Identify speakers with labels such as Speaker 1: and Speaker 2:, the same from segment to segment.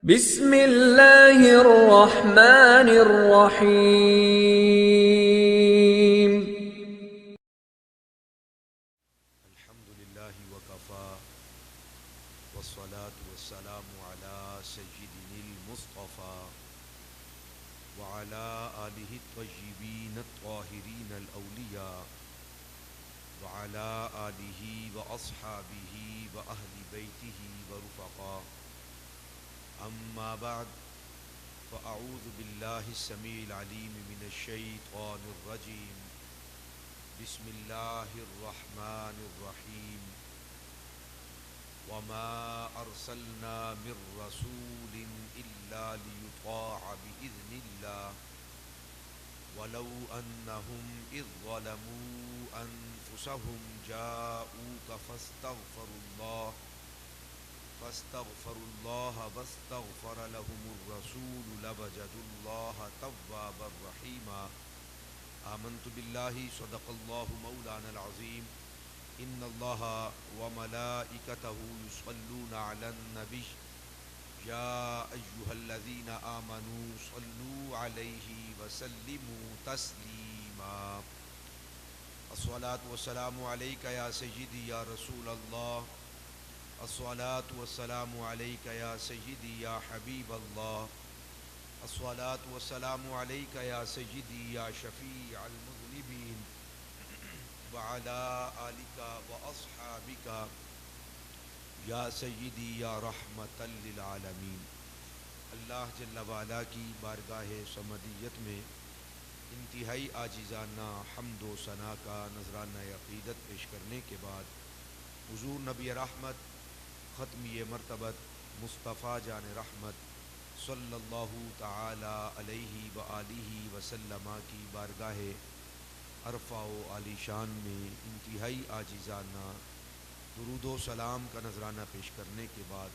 Speaker 1: بسم اللہ الرحمن الرحیم۔
Speaker 2: الحمد للہ وکفا والصلاة والسلام على سیدنا المصطفى وعلى آلہ الطیبین الطاہرین الاولیاء وعلى آلہ واصحابہ واہل بیتہ ورفقاء، اما بعد فاعوذ باللہ السمیع العلیم من الشیطان الرجیم، بسم اللہ الرحمن الرحیم، وما ارسلنا من رسول الا لیطاع باذن اللہ ولو انہم اذ ظلموا انفسہم جاؤوک فاستغفروا اللہ واستغفر لهم الرسول لوجدوا اللہ توابا رحیما۔ آمنت باللہ صدق اللہ مولانا العظیم، ان اللہ وملائکتہ یصلون علی النبی یا ایہا الذین آمنوا صلوا علیہ وسلموا تسلیما۔ الصلاۃ والسلام علیک یا سیدی یا رسول اللہ، الصلاۃ والسلام علیک یا سیدی یا حبیب اللہ، الصلاۃ والسلام علیک یا سیدی یا شفیع المذنبین، وعلی آلک واصحابک یا سیدی یا رحمۃ للعالمین۔ اللہ جل وعلا کی بارگاہ صمدیت میں انتہائی عاجزانہ حمد و ثنا کا نذرانہ عقیدت پیش کرنے کے بعد حضور نبی رحمت ختمی مرتبت مصطفیٰ جان رحمت صلی اللہ تعالی علیہ وآلہ وسلم کی بارگاہ عرفہ و عالی شان میں انتہائی عاجزانہ درود و سلام کا نذرانہ پیش کرنے کے بعد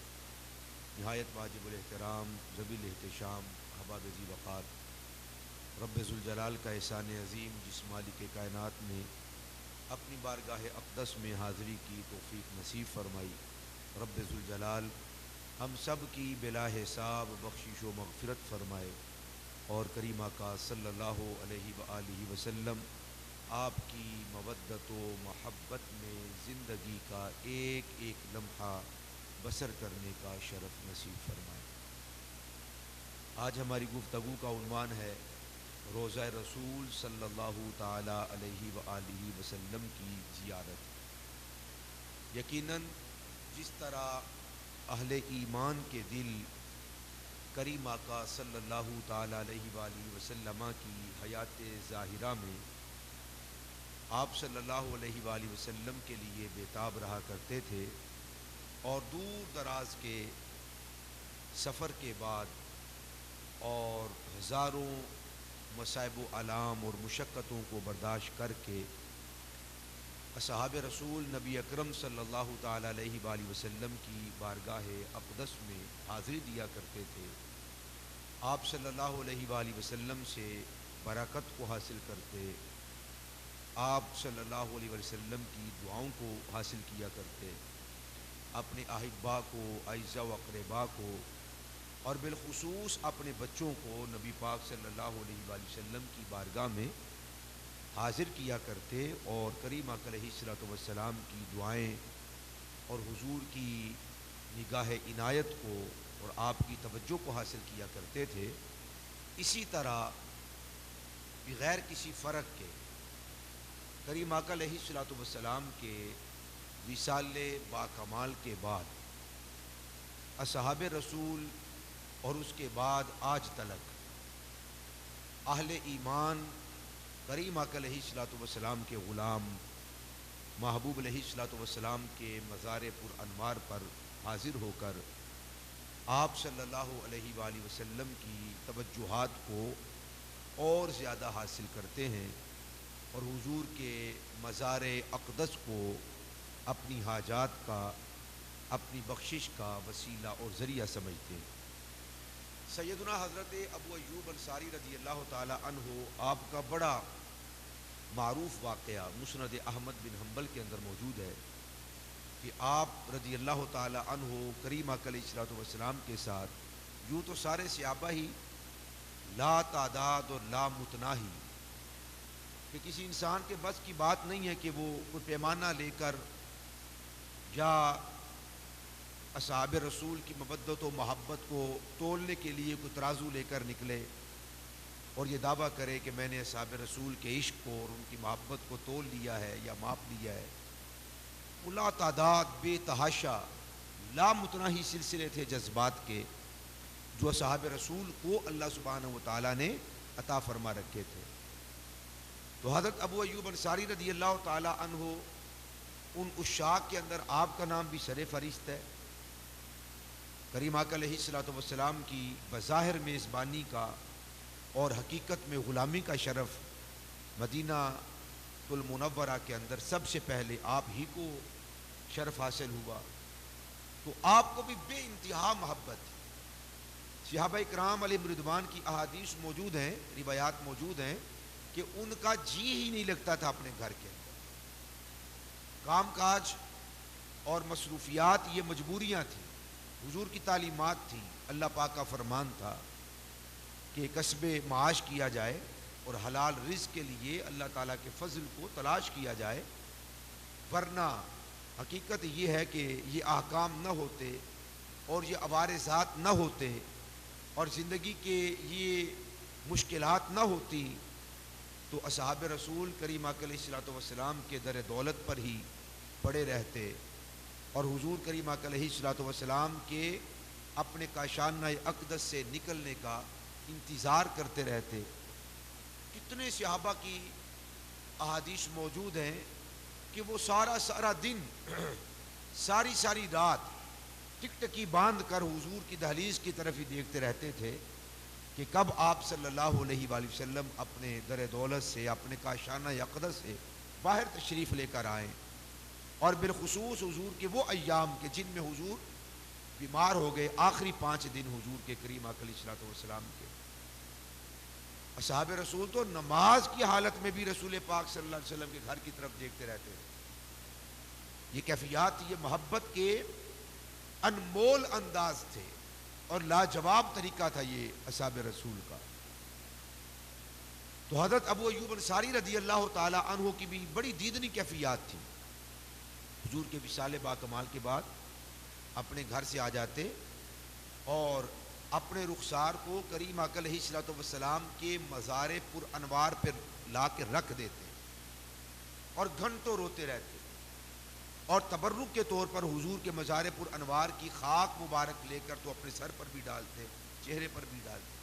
Speaker 2: نہایت واجب الاحترام ذوی الاحتشام احباب ذی وقار رب ذوالجلال کا احسان عظیم، جس مالک کائنات نے اپنی بارگاہ اقدس میں حاضری کی توفیق نصیب فرمائی، رب ذوالجلال ہم سب کی بلا حساب بخشش و مغفرت فرمائے، اور کریم آقا صلی اللہ علیہ وآلہ وسلم آپ کی مودت و محبت میں زندگی کا ایک ایک لمحہ بسر کرنے کا شرف نصیب فرمائے۔ آج ہماری گفتگو کا عنوان ہے روضہ رسول صلی اللہ تعالی علیہ وآلہ وسلم کی زیارت۔ یقیناً جس طرح اہل ایمان کے دل کریم آقا صلی اللہ تعالی علیہ وآلہ وسلم کی حیات ظاہرہ میں آپ صلی اللہ علیہ وآلہ وسلم کے لیے بیتاب رہا کرتے تھے، اور دور دراز کے سفر کے بعد اور ہزاروں مصائب و آلام اور مشقتوں کو برداشت کر کے اصحاب رسول نبی اکرم صلی اللہ تعالی علیہ وآلہ وسلم کی بارگاہ اقدس میں حاضری دیا کرتے تھے، آپ صلی اللہ علیہ وآلہ وسلم سے برکت کو حاصل کرتے، آپ صلی اللہ علیہ وسلم کی دعاؤں کو حاصل کیا کرتے، اپنے احبا کو، اعزا و اقربا کو، اور بالخصوص اپنے بچوں کو نبی پاک صلی اللہ علیہ وآلہ وسلم کی بارگاہ میں حاضر کیا کرتے، اور کریم آقا علیہ الصلوۃ والسلام کی دعائیں اور حضور کی نگاہ عنایت کو اور آپ کی توجہ کو حاصل کیا کرتے تھے۔ اسی طرح بغیر کسی فرق کے کریم آقا علیہ الصلوۃ والسلام کے وصال باکمال کے بعد اصحاب رسول اور اس کے بعد آج تلک اہل ایمان کریم آقا علیہ الصلوۃ والسلام کے غلام محبوب علیہ الصلوۃ والسلام کے مزار پر انوار پر حاضر ہو کر آپ صلی اللہ علیہ وآلہ وسلم کی توجہات کو اور زیادہ حاصل کرتے ہیں، اور حضور کے مزار اقدس کو اپنی حاجات کا، اپنی بخشش کا وسیلہ اور ذریعہ سمجھتے ہیں۔ سیدنا حضرت ابو ایوب انصاری رضی اللہ تعالی عنہ آپ کا بڑا معروف واقعہ مسند احمد بن حنبل کے اندر موجود ہے کہ آپ رضی اللہ تعالی عنہ کریم آقا علیہ الصلوۃ والسلام کے ساتھ یوں تو سارے صحابہ ہی لا تعداد اور لا متناہی، کہ کسی انسان کے بس کی بات نہیں ہے کہ وہ کوئی پیمانہ لے کر یا اصحاب رسول کی مودت و محبت کو تولنے کے لیے کوئی ترازو لے کر نکلے اور یہ دعویٰ کرے کہ میں نے اصحاب رسول کے عشق کو اور ان کی محبت کو تول لیا ہے یا ماپ لیا ہے۔ وہ لا تعداد بے تحاشا لا متناہی سلسلے تھے جذبات کے جو اصحاب رسول کو اللہ سبحانہ و تعالیٰ نے عطا فرما رکھے تھے۔ تو حضرت ابو ایوب انصاری رضی اللہ تعالیٰ عنہ ان عشاق کے اندر آپ کا نام بھی سر فہرست ہے۔ کریم آقا علیہ الصلوۃ والسلام کی بظاہر میزبانی کا اور حقیقت میں غلامی کا شرف مدینہ المنورہ کے اندر سب سے پہلے آپ ہی کو شرف حاصل ہوا، تو آپ کو بھی بے انتہا محبت تھی۔ صحابہ اکرام علیہ رضوان کی احادیث موجود ہیں، روایات موجود ہیں کہ ان کا جی ہی نہیں لگتا تھا اپنے گھر کے اندر۔ کام کاج اور مصروفیات یہ مجبوریاں تھیں، حضور کی تعلیمات تھیں، اللہ پاک کا فرمان تھا کہ کسب معاش کیا جائے اور حلال رزق کے لیے اللہ تعالیٰ کے فضل کو تلاش کیا جائے، ورنہ حقیقت یہ ہے کہ یہ احکام نہ ہوتے اور یہ عوارضات نہ ہوتے اور زندگی کے یہ مشکلات نہ ہوتی تو اصحاب رسول کریم آقا علیہ الصلوۃ والسلام کے در دولت پر ہی پڑے رہتے اور حضور کریم آقا علیہ الصلوۃ والسلام کے اپنے کاشانہ اقدس سے نکلنے کا انتظار کرتے رہتے۔ کتنے صحابہ کی احادیث موجود ہیں کہ وہ سارا دن ساری رات ٹک ٹکی باندھ کر حضور کی دہلیز کی طرف ہی دیکھتے رہتے تھے کہ کب آپ صلی اللہ علیہ وآلہ وسلم اپنے در دولت سے، اپنے کاشانہ اقدس سے باہر تشریف لے کر آئیں، اور بالخصوص حضور کے وہ ایام کے جن میں حضور بیمار ہو گئے، آخری 5 دن حضور کے کریم آقا علیہ الصلوۃ والسلام کے۔ اصحاب رسول تو نماز کی حالت میں بھی رسول پاک صلی اللہ علیہ وسلم کے گھر کی طرف دیکھتے رہتے تھے۔ یہ کیفیات، یہ محبت کے انمول انداز تھے اور لاجواب طریقہ تھا یہ اصحاب رسول کا۔ تو حضرت ابو ایوب انصاری رضی اللہ تعالی عنہ کی بھی بڑی دیدنی کیفیات تھی۔ حضور کے وصال با کمال کے بعد اپنے گھر سے آ جاتے اور اپنے رخسار کو کریم آقا علیہ الصلوۃ والسلام کے مزار پر انوار پر لا کے رکھ دیتے اور گھنٹوں روتے رہتے اور تبرک کے طور پر حضور کے مزار پر انوار کی خاک مبارک لے کر تو اپنے سر پر بھی ڈالتے، چہرے پر بھی ڈالتے۔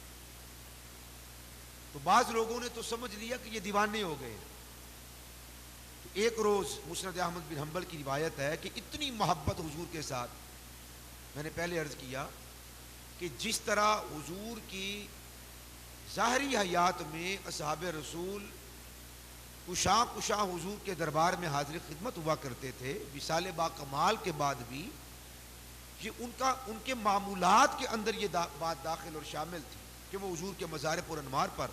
Speaker 2: تو بعض لوگوں نے تو سمجھ لیا کہ یہ دیوانے ہو گئے۔ تو ایک روز مسند احمد بن حنبل کی روایت ہے کہ اتنی محبت حضور کے ساتھ، میں نے پہلے عرض کیا کہ جس طرح حضور کی ظاہری حیات میں اصحاب رسول کشاں حضور کے دربار میں حاضر خدمت ہوا کرتے تھے، وصال با کمال کے بعد بھی یہ ان کے معمولات کے اندر یہ بات داخل اور شامل تھی کہ وہ حضور کے مزار پر انوار پر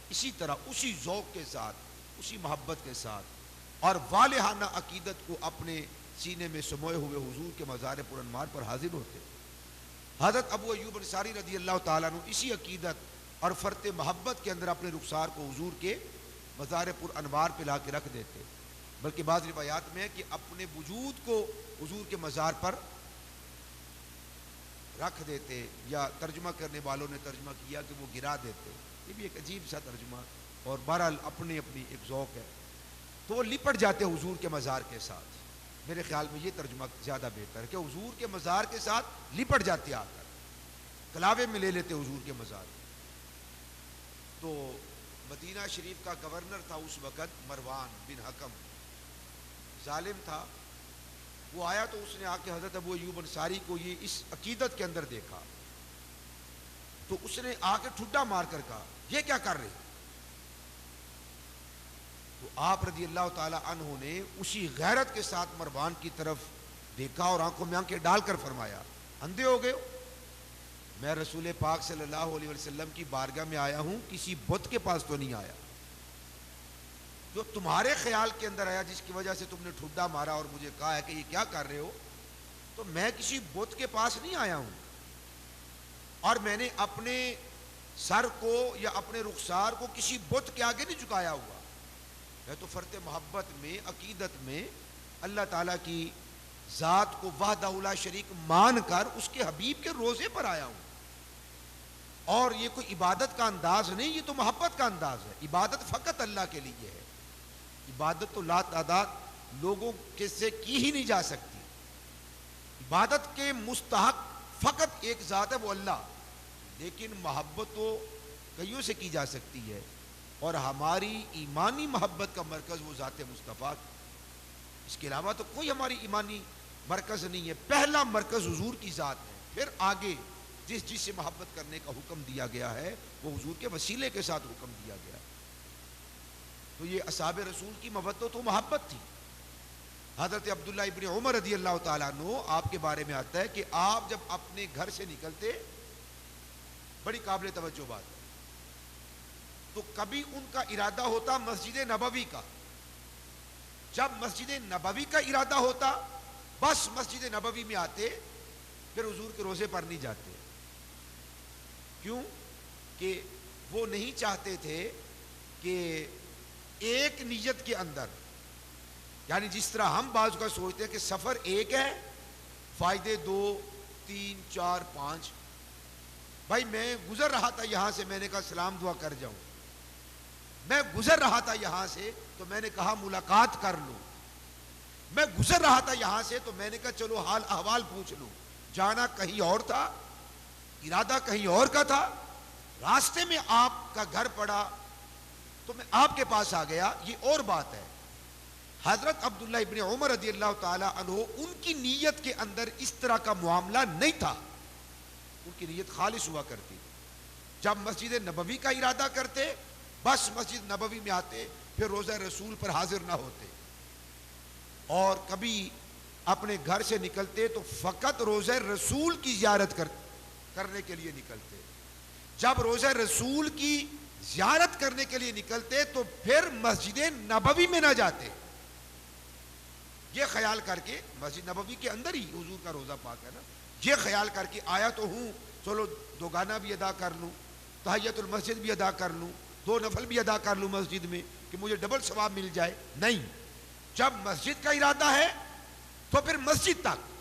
Speaker 2: اسی طرح، اسی ذوق کے ساتھ، اسی محبت کے ساتھ اور والہانہ عقیدت کو اپنے سینے میں سموئے ہوئے حضور کے مزار پر انوار پر حاضر ہوتے۔ حضرت ابو ایوب انصاری رضی اللہ تعالیٰ عنہ اسی عقیدت اور فرط محبت کے اندر اپنے رخسار کو حضور کے مزار پر انوار پہ لا کے رکھ دیتے، بلکہ بعض روایات میں ہے کہ اپنے وجود کو حضور کے مزار پر رکھ دیتے، یا ترجمہ کرنے والوں نے ترجمہ کیا کہ وہ گرا دیتے۔ یہ بھی ایک عجیب سا ترجمہ اور بہرحال اپنی ایک ذوق ہے۔ تو وہ لپٹ جاتے حضور کے مزار کے ساتھ۔ میرے خیال میں یہ ترجمہ زیادہ بہتر ہے کہ حضور کے مزار کے ساتھ لپٹ جاتے، آ کر کلاوے میں لے لیتے حضور کے مزار۔ تو مدینہ شریف کا گورنر تھا اس وقت مروان بن حکم، ظالم تھا۔ وہ آیا تو اس نے آ کے حضرت ابو ایوب انصاری کو یہ اس عقیدت کے اندر دیکھا تو اس نے آ کے ٹھڈا مار کر کہا یہ کیا کر رہے؟ تو آپ رضی اللہ تعالی عنہ نے اسی غیرت کے ساتھ مروان کی طرف دیکھا اور آنکھوں میں آنکھیں ڈال کر فرمایا اندھے ہو گئے ہو؟ میں رسول پاک صلی اللہ علیہ وسلم کی بارگاہ میں آیا ہوں، کسی بت کے پاس تو نہیں آیا۔ جو تمہارے خیال کے اندر آیا جس کی وجہ سے تم نے ٹھڈا مارا اور مجھے کہا ہے کہ یہ کیا کر رہے ہو، تو میں کسی بت کے پاس نہیں آیا ہوں۔ اور میں نے اپنے سر کو یا اپنے رخسار کو کسی بت کے آگے نہیں جھکایا ہوا. میں تو فرط محبت میں، عقیدت میں اللہ تعالیٰ کی ذات کو وحدہ لا شریک مان کر اس کے حبیب کے روزے پر آیا ہوں. اور یہ کوئی عبادت کا انداز نہیں، یہ تو محبت کا انداز ہے. عبادت فقط اللہ کے لیے ہے. عبادت تو لا تعداد لوگوں کے سے کی ہی نہیں جا سکتی. عبادت کے مستحق فقط ایک ذات ہے، وہ اللہ. لیکن محبت تو کئیوں سے کی جا سکتی ہے، اور ہماری ایمانی محبت کا مرکز وہ ذات مصطفیٰ. اس کے علاوہ تو کوئی ہماری ایمانی مرکز نہیں ہے. پہلا مرکز حضور کی ذات ہے. پھر آگے جس سے محبت کرنے کا حکم دیا گیا ہے وہ حضور کے وسیلے کے ساتھ حکم دیا گیا ہے. تو یہ اصحاب رسول کی محبت تو محبت تھی. حضرت عبداللہ ابن عمر رضی اللہ تعالیٰ عنہ آپ کے بارے میں آتا ہے کہ آپ جب اپنے گھر سے نکلتے، بڑی قابل توجہ بات ہے، تو کبھی ان کا ارادہ ہوتا مسجد نبوی کا. جب مسجد نبوی کا ارادہ ہوتا بس مسجد نبوی میں آتے، پھر حضور کے روزے پر نہیں جاتے. کیوں؟ کہ وہ نہیں چاہتے تھے کہ ایک نیت کے اندر، یعنی جس طرح ہم بعض کا سوچتے ہیں کہ سفر ایک ہے، فائدے 2 3 4 5. بھائی میں گزر رہا تھا یہاں سے، میں نے کہا سلام دعا کر جاؤں. میں گزر رہا تھا یہاں سے تو میں نے کہا ملاقات کر لوں. میں گزر رہا تھا یہاں سے تو میں نے کہا چلو حال احوال پوچھ لوں. جانا کہیں اور تھا، ارادہ کہیں اور کا تھا. راستے میں آپ کا گھر پڑا تو میں آپ کے پاس آ گیا، یہ اور بات ہے. حضرت عبداللہ ابن عمر رضی اللہ تعالی عنہ ان کی نیت کے اندر اس طرح کا معاملہ نہیں تھا. ان کی نیت خالص ہوا کرتی. جب مسجد نبوی کا ارادہ کرتے بس مسجد نبوی میں آتے، پھر روزہ رسول پر حاضر نہ ہوتے. اور کبھی اپنے گھر سے نکلتے تو فقط روزہ رسول کی زیارت کرنے کے لیے نکلتے. جب روزہ رسول کی زیارت کرنے کے لیے نکلتے تو پھر مسجد نبوی میں نہ جاتے، یہ خیال کر کے مسجد نبوی کے اندر ہی حضور کا روزہ پاک ہے نا، یہ خیال کر کے آیا تو ہوں، چلو 2 گانا بھی ادا کر لوں، تحیت المسجد بھی ادا کر لوں، 2 نفل بھی ادا کر لوں مسجد میں کہ مجھے ڈبل ثواب مل جائے. نہیں، جب مسجد کا ارادہ ہے تو پھر مسجد تک.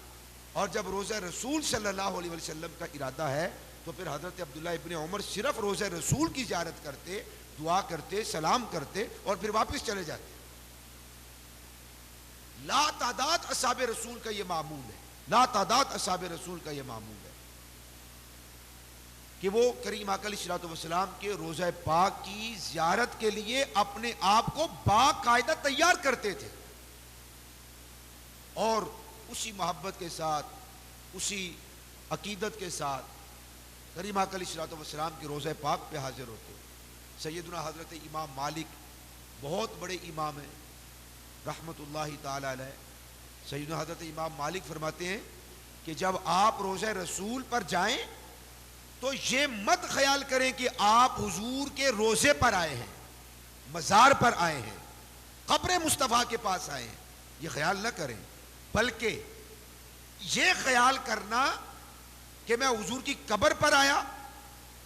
Speaker 2: اور جب روزہ رسول صلی اللہ علیہ وسلم کا ارادہ ہے تو پھر حضرت عبداللہ ابن عمر صرف روزہ رسول کی زیارت کرتے، دعا کرتے، سلام کرتے اور پھر واپس چلے جاتے. لا تعداد اصحاب رسول کا یہ معمول ہے. لا تعداد اصحاب رسول کا یہ معمول ہے کہ وہ کریم آقا علیہ الصلوۃ والسلام کے روزہ پاک کی زیارت کے لیے اپنے آپ کو باقاعدہ تیار کرتے تھے، اور اسی محبت کے ساتھ، اسی عقیدت کے ساتھ کریم آقا علیہ الصلوۃ والسلام کے روزہ پاک پہ حاضر ہوتے. سیدنا حضرت امام مالک بہت بڑے امام ہیں رحمت اللہ تعالی علیہ. سیدنا حضرت امام مالک فرماتے ہیں کہ جب آپ روزہ رسول پر جائیں تو یہ مت خیال کریں کہ آپ حضور کے روزے پر آئے ہیں، مزار پر آئے ہیں، قبر مصطفیٰ کے پاس آئے ہیں. یہ خیال نہ کریں، بلکہ یہ خیال کرنا کہ میں حضور کی قبر پر آیا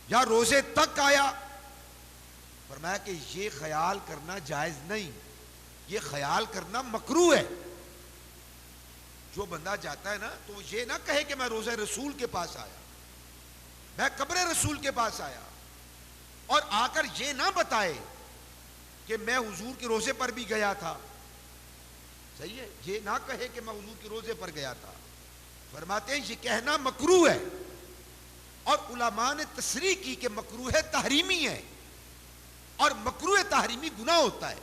Speaker 2: یا روزے تک آیا. فرمایا کہ یہ خیال کرنا جائز نہیں، یہ خیال کرنا مکروہ ہے. جو بندہ جاتا ہے نا تو یہ نہ کہے کہ میں روزہ رسول کے پاس آیا، میں قبر رسول کے پاس آیا، اور آ کر یہ نہ بتائے کہ میں حضور کے روزے پر بھی گیا تھا. صحیح ہے، یہ نہ کہے کہ میں حضور کے روزے پر گیا تھا. فرماتے ہیں یہ کہنا مکروہ ہے، اور علماء نے تصریح کی کہ مکروہ تحریمی ہے، اور مکروہ تحریمی گناہ ہوتا ہے.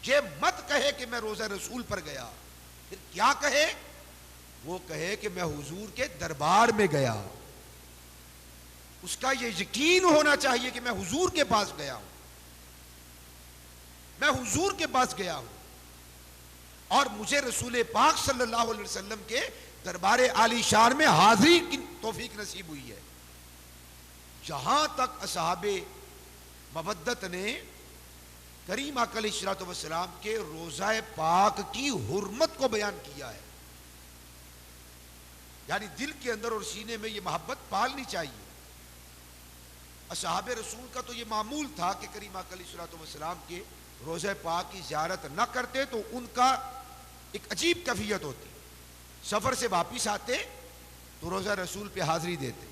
Speaker 2: یہ مت کہے کہ میں روزہ رسول پر گیا، پھر کیا کہے؟ وہ کہے کہ میں حضور کے دربار میں گیا. اس کا یہ یقین ہونا چاہیے کہ میں حضور کے پاس گیا ہوں، میں حضور کے پاس گیا ہوں، اور مجھے رسول پاک صلی اللہ علیہ وسلم کے دربار عالی شان میں حاضری کی توفیق نصیب ہوئی ہے. جہاں تک اصحاب مودت نے کریم آقا علیہ الصلوۃ والسلام کے روزہ پاک کی حرمت کو بیان کیا ہے، یعنی دل کے اندر اور سینے میں یہ محبت پالنی چاہیے۔ اصحاب رسول کا تو یہ معمول تھا کہ کریم آقا علیہ الصلوۃ والسلام کے روضہ پاک کی زیارت نہ کرتے تو ان کا ایک عجیب کیفیت ہوتی، سفر سے واپس آتے تو روضہ رسول پہ حاضری دیتے۔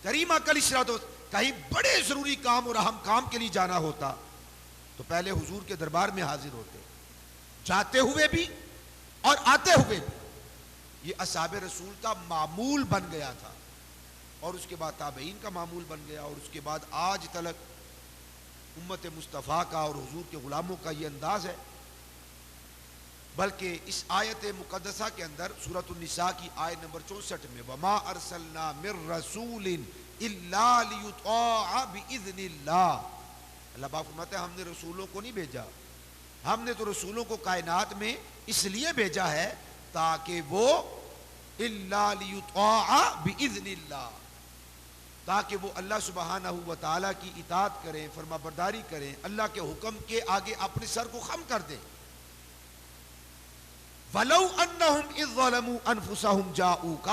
Speaker 2: کریم آقا علیہ الصلوۃ والسلام کہیں بڑے ضروری کام اور اہم کام کے لیے جانا ہوتا تو پہلے حضور کے دربار میں حاضر ہوتے، جاتے ہوئے بھی اور آتے ہوئے بھی۔ یہ اصحاب رسول کا معمول بن گیا تھا، اور اس کے بعد تابعین کا معمول بن گیا، اور اس کے بعد آج تلک امت مصطفیٰ کا اور حضور کے غلاموں کا یہ انداز ہے۔ بلکہ اس آیت مقدسہ کے اندر سورۃ النساء کی آیت نمبر 64 میں وَمَا أَرْسَلْنَا مِن رَّسُولٍ إِلَّا لِيُطَاعَ بِإِذْنِ اللَّهِ، اللہ پاک فرماتا ہے ہم نے رسولوں کو نہیں بھیجا، ہم نے تو رسولوں کو کائنات میں اس لیے بھیجا ہے تاکہ وہ إِلَّا لِيُطَاعَ بِإِذْنِ اللَّهِ، تاکہ وہ اللہ سبحانہ و تعالیٰ کی اطاعت کریں، فرما برداری کریں، اللہ کے حکم کے آگے اپنے سر کو خم کر دیں۔ وَلَوْ أَنَّهُمْ إِذْ ظَلَمُوا أَنفُسَهُمْ جَاءُوكَ،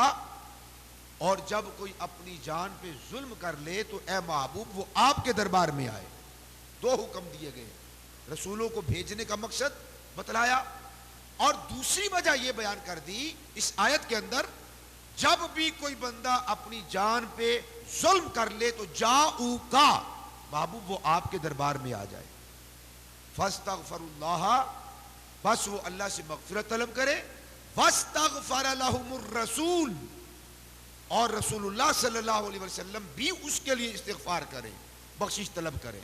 Speaker 2: اور جب کوئی اپنی جان پہ ظلم کر لے تو اے محبوب وہ آپ کے دربار میں آئے۔ دو حکم دیے گئے، رسولوں کو بھیجنے کا مقصد بتلایا، اور دوسری وجہ یہ بیان کر دی اس آیت کے اندر، جب بھی کوئی بندہ اپنی جان پہ ظلم کر لے تو جاؤک، محبوب وہ آپ کے دربار میں آ جائے۔ فاستغفر اللہ، بس وہ اللہ سے مغفرت طلب کرے، واستغفر لهم الرسول، اور رسول اللہ صلی اللہ علیہ وسلم بھی اس کے لیے استغفار کرے، بخشش طلب کرے،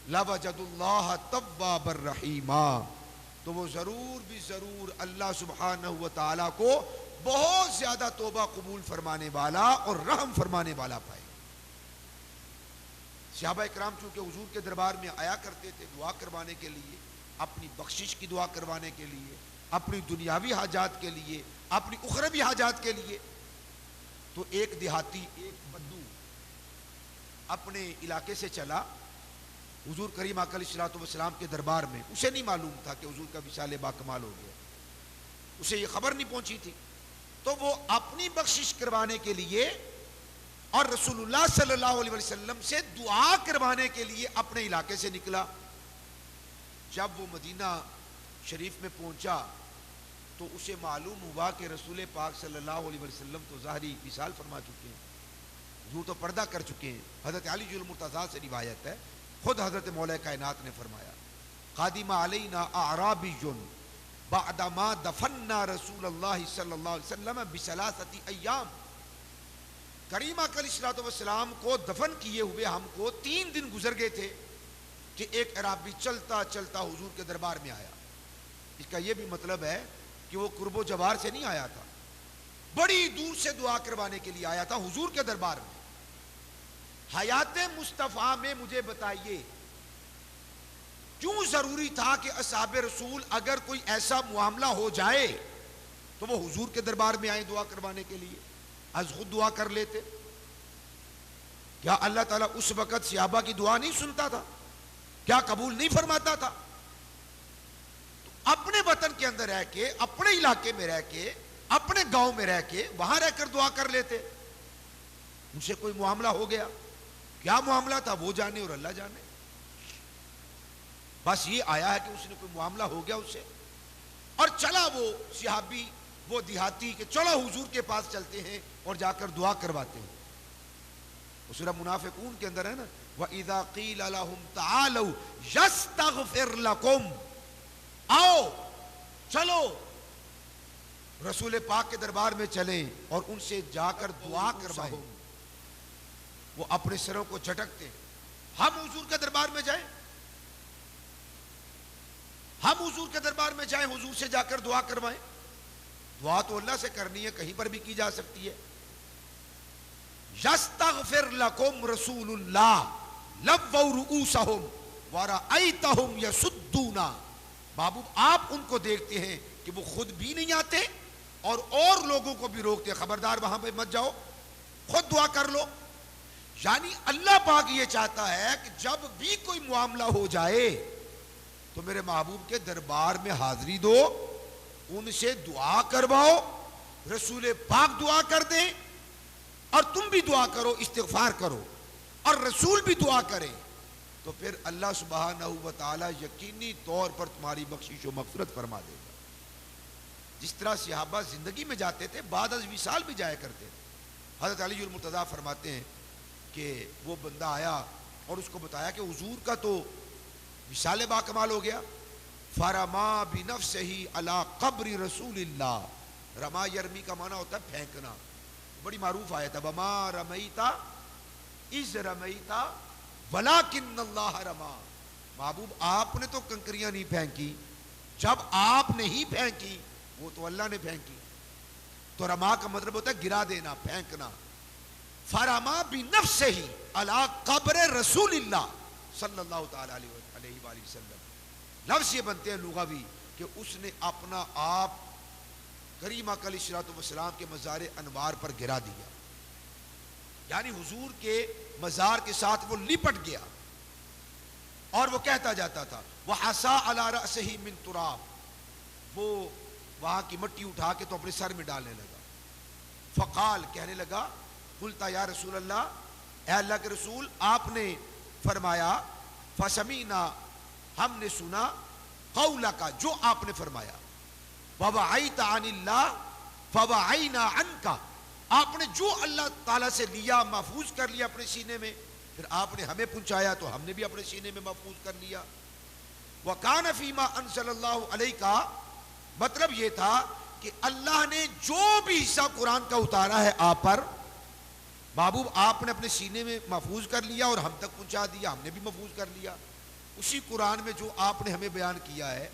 Speaker 2: لوجد اللہ توابا رحیما، تو وہ ضرور بھی ضرور اللہ سبحانہ و تعالیٰ کو بہت زیادہ توبہ قبول فرمانے والا اور رحم فرمانے والا پائے۔ صحابہ اکرام چونکہ حضور کے دربار میں آیا کرتے تھے دعا کروانے کے لیے، اپنی بخشش کی دعا کروانے کے لیے، اپنی دنیاوی حاجات کے لیے، اپنی اخروی حاجات کے لیے، تو ایک دیہاتی، ایک بدو اپنے علاقے سے چلا حضور کریم آقا علیہ الصلوۃ والسلام کے دربار میں۔ اسے نہیں معلوم تھا کہ حضور کا وصال باکمال ہو گیا، اسے یہ خبر نہیں پہنچی تھی، تو وہ اپنی بخشش کروانے کے لیے اور رسول اللہ صلی اللہ علیہ وسلم سے دعا کروانے کے لیے اپنے علاقے سے نکلا۔ جب وہ مدینہ شریف میں پہنچا تو اسے معلوم ہوا کہ رسول پاک صلی اللہ علیہ وسلم تو ظاہری وصال فرما چکے ہیں، حضور تو پردہ کر چکے ہیں۔ حضرت علی المرتضیٰ سے روایت ہے، خود حضرت مولا کائنات نے فرمایا قادم علینا اعرابی بعدما دفنا رسول اللہ صلی اللہ علیہ وسلم بثلاثۃ ایام، کریم آقا علیہ الصلوۃ والسلام کو دفن کیے ہوئے ہم کو 3 دن گزر گئے تھے کہ ایک اعرابی چلتا چلتا حضور کے دربار میں آیا۔ اس کا یہ بھی مطلب ہے کہ وہ قرب و جوار سے نہیں آیا تھا، بڑی دور سے دعا کروانے کے لیے آیا تھا حضور کے دربار میں۔ حیات مصطفیٰ میں مجھے بتائیے کیوں ضروری تھا کہ اصحاب رسول اگر کوئی ایسا معاملہ ہو جائے تو وہ حضور کے دربار میں آئے دعا کروانے کے لیے، از خود دعا کر لیتے؟ کیا اللہ تعالیٰ اس وقت صحابہ کی دعا نہیں سنتا تھا؟ کیا قبول نہیں فرماتا تھا؟ تو اپنے وطن کے اندر رہ کے، اپنے علاقے میں رہ کے، اپنے گاؤں میں رہ کے وہاں رہ کر دعا کر لیتے۔ ان سے کوئی معاملہ ہو گیا، کیا معاملہ تھا وہ جانے اور اللہ جانے، بس یہ آیا ہے کہ اس نے کوئی معاملہ ہو گیا اس سے، اور چلا وہ صحابی، وہ دیہاتی کہ چلو حضور کے پاس چلتے ہیں اور جا کر دعا کرواتے ہیں۔ وہ سورہ منافقون کے اندر ہے نا، وَإِذَا قِيلَ لَهُمْ تَعَالَوْا يَسْتَغْفِرْ لَكُمْ، آؤ چلو رسول پاک کے دربار میں چلیں اور ان سے جا کر دعا کروائیں، وہ اپنے سروں کو جھٹکتے، ہم حضور کے دربار میں جائیں، ہم حضور کے دربار میں جائیں، حضور سے جا کر دعا کروائیں؟ دعا تو اللہ سے کرنی ہے، کہیں پر بھی کی جا سکتی ہے۔ یستغفر لکم رسول اللہ لووا رؤوسہم ورأیتہم یصدون، محبوب آپ ان کو دیکھتے ہیں کہ وہ خود بھی نہیں آتے اور لوگوں کو بھی روکتے، خبردار وہاں پہ مت جاؤ، خود دعا کر لو۔ یعنی اللہ پاک یہ چاہتا ہے کہ جب بھی کوئی معاملہ ہو جائے تو میرے محبوب کے دربار میں حاضری دو، ان سے دعا کرواؤ، رسول پاک دعا کر دیں اور تم بھی دعا کرو، استغفار کرو، اور رسول بھی دعا کریں، تو پھر اللہ سبحانہ و تعالی یقینی طور پر تمہاری بخشش و مغفرت فرما دے گا۔ جس طرح صحابہ زندگی میں جاتے تھے بعد از وصال بھی جایا کرتے تھے۔ حضرت علی المرتضیٰ فرماتے ہیں کہ وہ بندہ آیا اور اس کو بتایا کہ حضور کا تو وصال باکمال ہو گیا، فرما بنفسہ علی قبر رسول اللہ۔ رما یرمی کا معنی ہوتا ہے پھینکنا، بڑی معروف آیت ہے، وما رمیتا اذ رمیتا ولکن اللہ رما۔ محبوب آپ نے تو کنکریاں نہیں پھینکی، جب آپ نے ہی پھینکی وہ تو اللہ نے پھینکی۔ تو رما کا مطلب ہوتا ہے گرا دینا، پھینکنا۔ فرما بنفسہ علی قبر رسول اللہ صلی اللہ تعالی علیہ وآلہ وسلم۔ لفظ یہ بنتے ہیں لغوی کہ اس نے اپنا آپ کریم علیہ الصلوۃ والسلام کے مزار انوار پر گرا دیا، یعنی حضور کے مزار کے ساتھ وہ لپٹ گیا، اور وہ کہتا جاتا تھا وحسا علی رأسہ من تراب، وہ وہاں کی مٹی اٹھا کے تو اپنے سر میں ڈالنے لگا۔ فقال، کہنے لگا، قلتا یا رسول اللہ، اے اللہ کے رسول، آپ نے فرمایا فسمینا، ہم نے سنا، قولک، جو آپ نے فرمایا، ووعیت عن اللہ فوعینا عنک، آپ نے جو اللہ تعالیٰ سے لیا محفوظ کر لیا اپنے سینے میں، پھر آپ نے ہمیں پہنچایا تو ہم نے بھی اپنے سینے میں محفوظ کر لیا۔ وَكَانَ فِي مَا أَنزَلَ اللَّهُ عَلَيْكَ، مطلب یہ تھا کہ اللہ نے جو بھی حصہ قرآن کا اتارا ہے آپ پر، محبوب آپ نے اپنے سینے میں محفوظ کر لیا اور ہم تک پہنچا دیا، ہم نے بھی محفوظ کر لیا۔ اسی قرآن میں جو آپ نے ہمیں بیان کیا ہے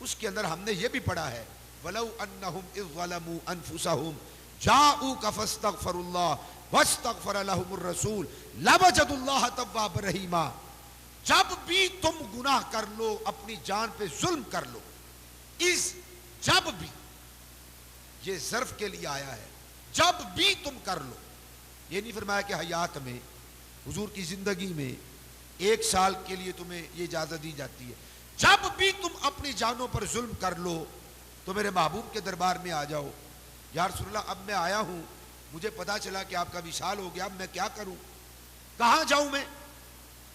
Speaker 2: اس کے اندر ہم نے یہ بھی پڑھا ہے وَلَوْ أَنَّهُمْ إِذْ ظَلَمُوا أَنفُسَهُمْ جَاءُوكَ فَاسْتَغْفَرُوا اللَّهَ وَاسْتَغْفَرَ لَهُمُ الرَّسُولُ لَوَجَدُوا اللَّهَ تَوَّابًا رَحِيمًا۔ جب بھی تم گناہ کر لو، اپنی جان پہ ظلم کر لو، اس جب بھی، یہ ظرف کے لیے آیا ہے، جب بھی تم کر لو، یہ نہیں فرمایا کہ حیات میں، حضور کی زندگی میں 1 سال کے لیے تمہیں یہ اجازت دی جاتی ہے، جب بھی تم اپنی جانوں پر ظلم کر لو تو میرے محبوب کے دربار میں آ جاؤ۔ یا رسول اللہ، اب میں آیا ہوں، مجھے پتا چلا کہ آپ کا وصال ہو گیا، اب میں کیا کروں؟ کہاں جاؤں میں؟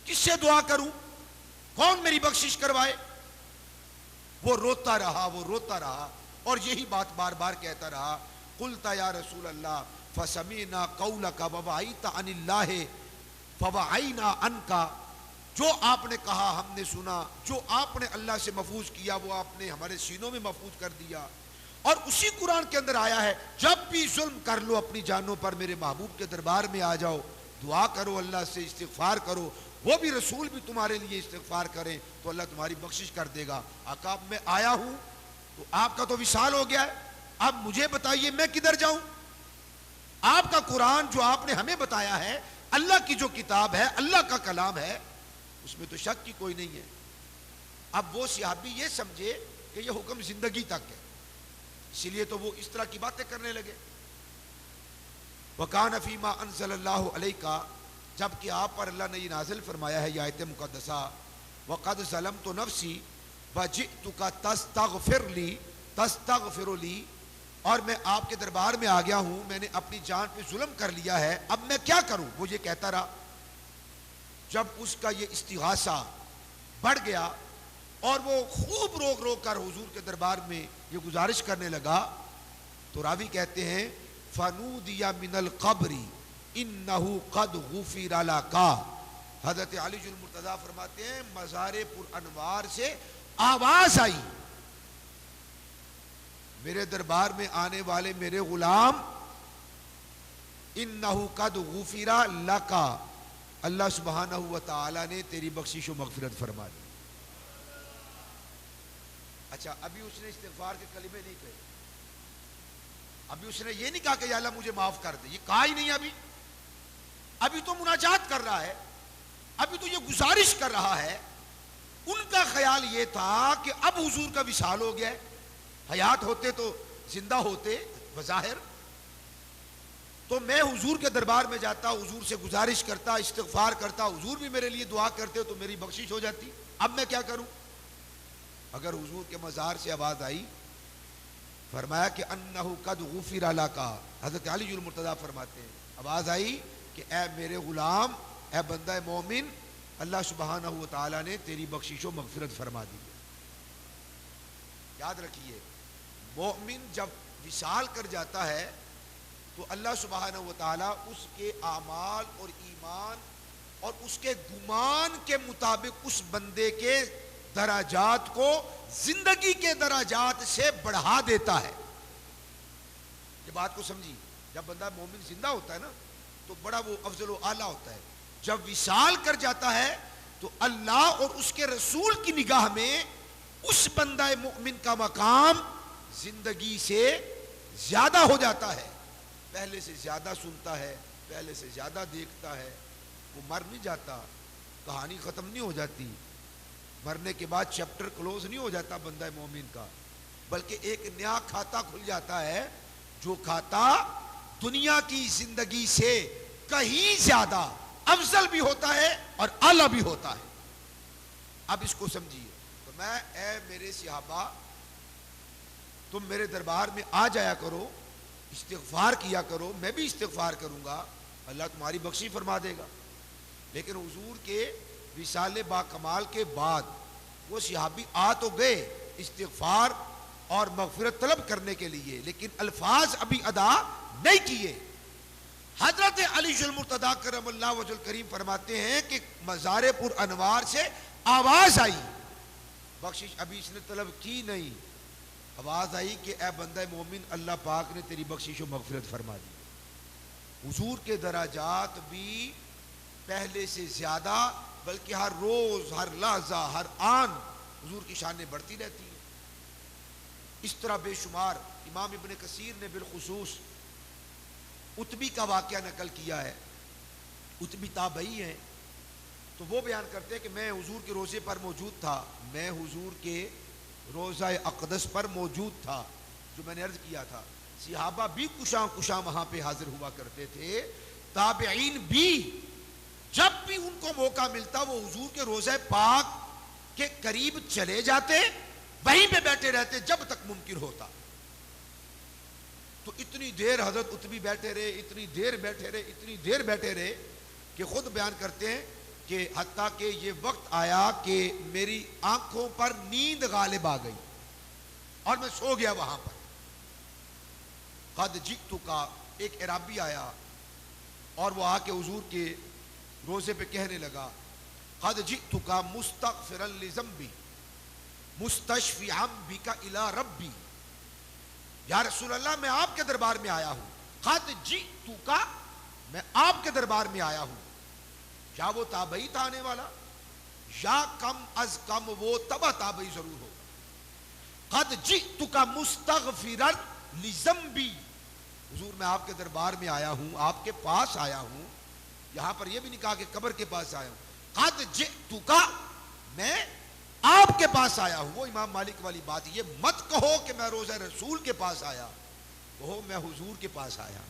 Speaker 2: کس سے دعا کروں؟ کون میری بخشش کروائے؟ وہ روتا رہا، وہ روتا رہا، اور یہی بات بار بار کہتا رہا، قلت یا رسول اللہ فسمینا قولک ووعیت عن اللہ فوعینا عنک، جو آپ نے کہا ہم نے سنا، جو آپ نے اللہ سے محفوظ کیا وہ آپ نے ہمارے سینوں میں محفوظ کر دیا۔ اور اسی قرآن کے اندر آیا ہے جب بھی ظلم کر لو اپنی جانوں پر میرے محبوب کے دربار میں آ جاؤ، دعا کرو، اللہ سے استغفار کرو، وہ بھی رسول بھی تمہارے لیے استغفار کریں تو اللہ تمہاری بخشش کر دے گا۔ آقا، اب میں آیا ہوں تو آپ کا تو وصال ہو گیا ہے، اب مجھے بتائیے میں کدھر جاؤں؟ آپ کا قرآن جو آپ نے ہمیں بتایا ہے، اللہ کی جو کتاب ہے، اللہ کا کلام ہے، اس میں تو شک کی کوئی نہیں ہے۔ اب وہ صحابی یہ سمجھے کہ یہ حکم زندگی تک ہے، اسی لیے تو وہ اس طرح کی باتیں کرنے لگے۔ وَكَانَ فِي مَا أَنزَلَ اللَّهُ عَلَيْكَ، جبکہ آپ پر اللہ نے یہ نازل فرمایا ہے یہ آیت مقدسہ، وَقَدْ ظَلَمْتُ نَفْسِي وَجِئْتُكَ تَسْتَغْفِرُ لِي، اور میں آپ کے دربار میں آ گیا ہوں، میں نے اپنی جان پہ ظلم کر لیا ہے، اب میں کیا کروں؟ وہ یہ کہتا رہا۔ جب اس کا یہ استغاثہ بڑھ گیا اور وہ خوب روک روک کر حضور کے دربار میں یہ گزارش کرنے لگا، تو راوی کہتے ہیں فَنُودِيَ مِنَ الْقَبْرِ إِنَّهُ قَدْ غُفِرَ لَكَ، حضرت علی المرتضیٰ فرماتے ہیں مزار پر انوار سے آواز آئی، میرے دربار میں آنے والے میرے غلام، إِنَّهُ قَدْ غُفِرَ لَكَ، اللہ سبحانہ و تعالی نے تیری بخشش و مغفرت فرما دی۔ اچھا، ابھی اس نے استغفار کے کلمے نہیں کہے، ابھی اس نے یہ نہیں کہا کہ یا اللہ مجھے معاف کر دے، یہ کہا ہی نہیں، ابھی تو مناجات کر رہا ہے، ابھی تو یہ گزارش کر رہا ہے۔ ان کا خیال یہ تھا کہ اب حضور کا وصال ہو گیا ہے، حیات ہوتے تو زندہ ہوتے بظاہر، تو میں حضور کے دربار میں جاتا، حضور سے گزارش کرتا، استغفار کرتا، حضور بھی میرے لیے دعا کرتے تو میری بخشش ہو جاتی، اب میں کیا کروں؟ اگر حضور کے مزار سے آواز آئی فرمایا کہ انہو قد غفر لک، حضرت علی المرتضیٰ فرماتے ہیں آواز آئی کہ اے میرے غلام، اے بندہ مومن، اللہ سبحانہ و تعالیٰ نے تیری بخشش و مغفرت فرما دی ہے۔ یاد رکھیے، مومن جب وصال کر جاتا ہے تو اللہ سبحانہ و تعالیٰ اس کے اعمال اور ایمان اور اس کے گمان کے مطابق اس بندے کے درجات کو زندگی کے درجات سے بڑھا دیتا ہے۔ یہ بات کو سمجھیے، جب بندہ مومن زندہ ہوتا ہے نا تو بڑا وہ افضل و اعلیٰ ہوتا ہے، جب وصال کر جاتا ہے تو اللہ اور اس کے رسول کی نگاہ میں اس بندہ مومن کا مقام زندگی سے زیادہ ہو جاتا ہے، پہلے سے زیادہ سنتا ہے، پہلے سے زیادہ دیکھتا ہے۔ وہ مر نہیں جاتا، کہانی ختم نہیں ہو جاتی، مرنے کے بعد چیپٹر کلوز نہیں ہو جاتا بندہ مومن کا، بلکہ ایک نیا کھاتا کھل جاتا ہے، جو کھاتا دنیا کی زندگی سے کہیں زیادہ افضل بھی ہوتا ہے اور اعلیٰ بھی ہوتا ہے۔ اب اس کو سمجھیے، تو میں اے میرے صحابہ، تم میرے دربار میں آ جایا کرو، استغفار کیا کرو، میں بھی استغفار کروں گا، اللہ تمہاری بخشی فرما دے گا۔ لیکن حضور کے وصال با کمال کے بعد وہ صحابی آ تو گئے استغفار اور مغفرت طلب کرنے کے لیے، لیکن الفاظ ابھی ادا نہیں کیے۔ حضرت علی المرتضیٰ کرم اللہ وجہ الکریم فرماتے ہیں کہ مزار پر انوار سے آواز آئی، بخشش ابھی اس نے طلب کی نہیں، آواز آئی کہ اے بندہ مومن، اللہ پاک نے تیری بخشش و مغفرت فرما دی۔ حضور کے درجات بھی پہلے سے زیادہ، بلکہ ہر روز، ہر لحظہ، ہر آن حضور کی شانیں بڑھتی رہتی ہیں۔ اس طرح بے شمار امام ابن کثیر نے بالخصوص اتبی کا واقعہ نقل کیا ہے۔ اتبی تابعی ہیں، تو وہ بیان کرتے ہیں کہ میں حضور کے روزے پر موجود تھا، میں حضور کے روزہ اقدس پر موجود تھا، جو میں نے عرض کیا تھا۔ صحابہ بھی کشاں کشاں وہاں پہ حاضر ہوا کرتے تھے، تابعین بھی جب بھی ان کو موقع ملتا وہ حضور کے روزہ پاک کے قریب چلے جاتے، وہیں پہ بیٹھے رہتے جب تک ممکن ہوتا۔ تو اتنی دیر حضرت اتبی بیٹھے رہے، اتنی دیر بیٹھے رہے، اتنی دیر بیٹھے رہے کہ خود بیان کرتے ہیں کہ حتیٰ کہ یہ وقت آیا کہ میری آنکھوں پر نیند غالب آ گئی اور میں سو گیا وہاں پر۔ قد جئتک، ایک عرابی آیا اور وہ آ کے حضور کے روزے پہ کہنے لگا، قد جئتک مستغفرا لذنبی مستشفعا بک الی ربی، یا رسول اللہ میں آپ کے دربار میں آیا ہوں، قد جئتک، میں آپ کے دربار میں آیا ہوں۔ کیا وہ تابعی تھا آنے والا، یا کم از کم وہ تبع تابعی ضرور ہوگا۔ قد جئتک مستغفرا لذنبی، حضور میں آپ کے دربار میں آیا ہوں، آپ کے پاس آیا ہوں، یہاں پر یہ بھی نہیں کہا کہ قبر کے پاس آیا ہوں، قد جئتک، میں آپ کے پاس آیا ہوں۔ وہ امام مالک والی بات، یہ مت کہو کہ میں روزہ رسول کے پاس آیا، کہو میں حضور کے پاس آیا،